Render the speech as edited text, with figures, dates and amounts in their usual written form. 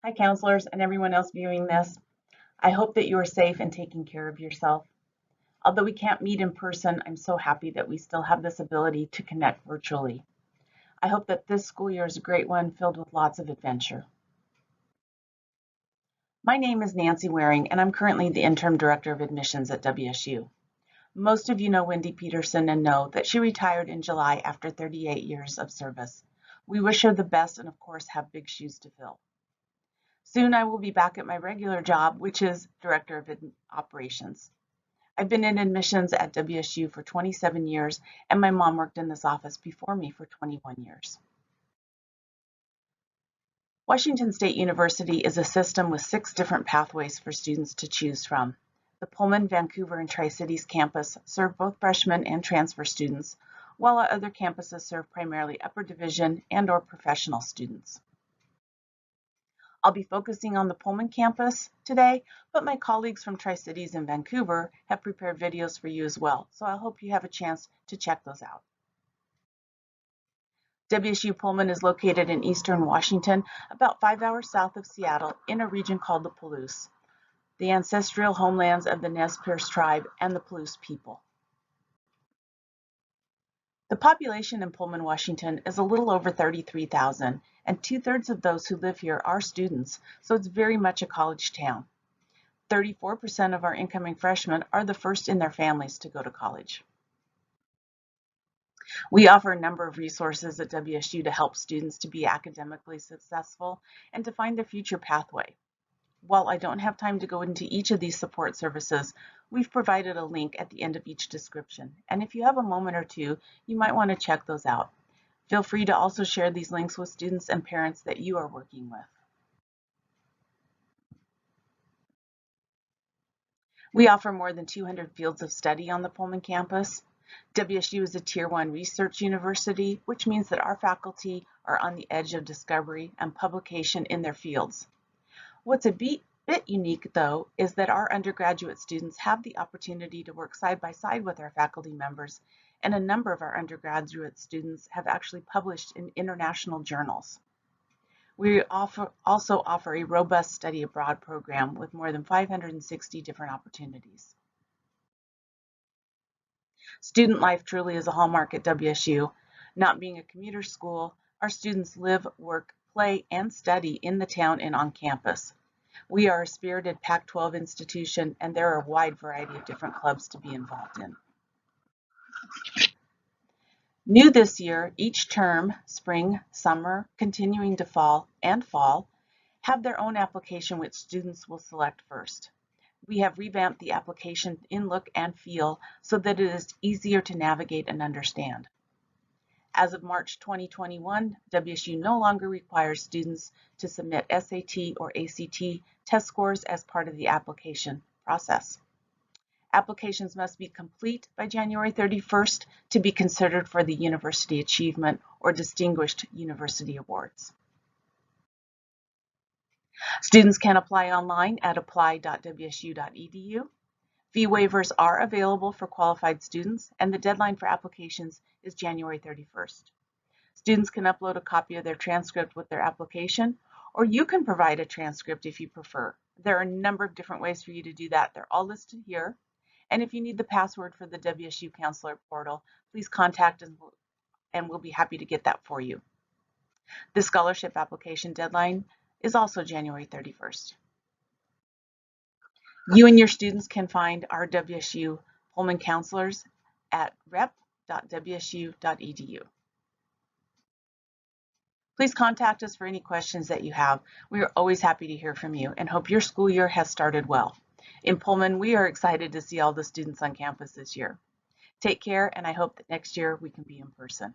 Hi, counselors and everyone else viewing this. I hope that you are safe and taking care of yourself. Although we can't meet in person, I'm so happy that we still have this ability to connect virtually. I hope that this school year is a great one filled with lots of adventure. My name is Nancy Waring, and I'm currently the Interim Director of Admissions at WSU. Most of you know Wendy Peterson and know that she retired in July after 38 years of service. We wish her the best and, of course, have big shoes to fill. Soon I will be back at my regular job, which is Director of Operations. I've been in admissions at WSU for 27 years, and my mom worked in this office before me for 21 years. Washington State University is a system with 6 different pathways for students to choose from. The Pullman, Vancouver, and Tri-Cities campus serve both freshmen and transfer students, while our other campuses serve primarily upper division and/or professional students. I'll be focusing on the Pullman campus today, but my colleagues from Tri-Cities and Vancouver have prepared videos for you as well, so I hope you have a chance to check those out. WSU Pullman is located in eastern Washington, about 5 hours south of Seattle, in a region called the Palouse, the ancestral homelands of the Nez Perce tribe and the Palouse people. The population in Pullman, Washington is a little over 33,000, and 2/3 of those who live here are students, so it's very much a college town. 34% of our incoming freshmen are the first in their families to go to college. We offer a number of resources at WSU to help students to be academically successful and to find their future pathway. While I don't have time to go into each of these support services, we've provided a link at the end of each description. And if you have a moment or two, you might want to check those out. Feel free to also share these links with students and parents that you are working with. We offer more than 200 fields of study on the Pullman campus. WSU is a Tier 1 research university, which means that our faculty are on the edge of discovery and publication in their fields. What's a bit unique, though, is that our undergraduate students have the opportunity to work side by side with our faculty members, and a number of our undergraduate students have actually published in international journals. We also offer a robust study abroad program with more than 560 different opportunities. Student life truly is a hallmark at WSU. Not being a commuter school, our students live, work, play, and study in the town and on campus. We are a spirited Pac-12 institution, and there are a wide variety of different clubs to be involved in. New this year, each term, spring, summer, continuing to fall, and fall, have their own application which students will select first. We have revamped the application in look and feel so that it is easier to navigate and understand. As of March 2021, WSU no longer requires students to submit SAT or ACT test scores as part of the application process. Applications must be complete by January 31st to be considered for the University Achievement or Distinguished University Awards. Students can apply online at apply.wsu.edu. Fee waivers are available for qualified students, and the deadline for applications is January 31st. Students can upload a copy of their transcript with their application, or you can provide a transcript if you prefer. There are a number of different ways for you to do that. They're all listed here. And if you need the password for the WSU Counselor Portal, please contact us and we'll be happy to get that for you. The scholarship application deadline is also January 31st. You and your students can find our WSU Pullman counselors at rep.wsu.edu. Please contact us for any questions that you have. We are always happy to hear from you and hope your school year has started well. In Pullman, we are excited to see all the students on campus this year. Take care, and I hope that next year we can be in person.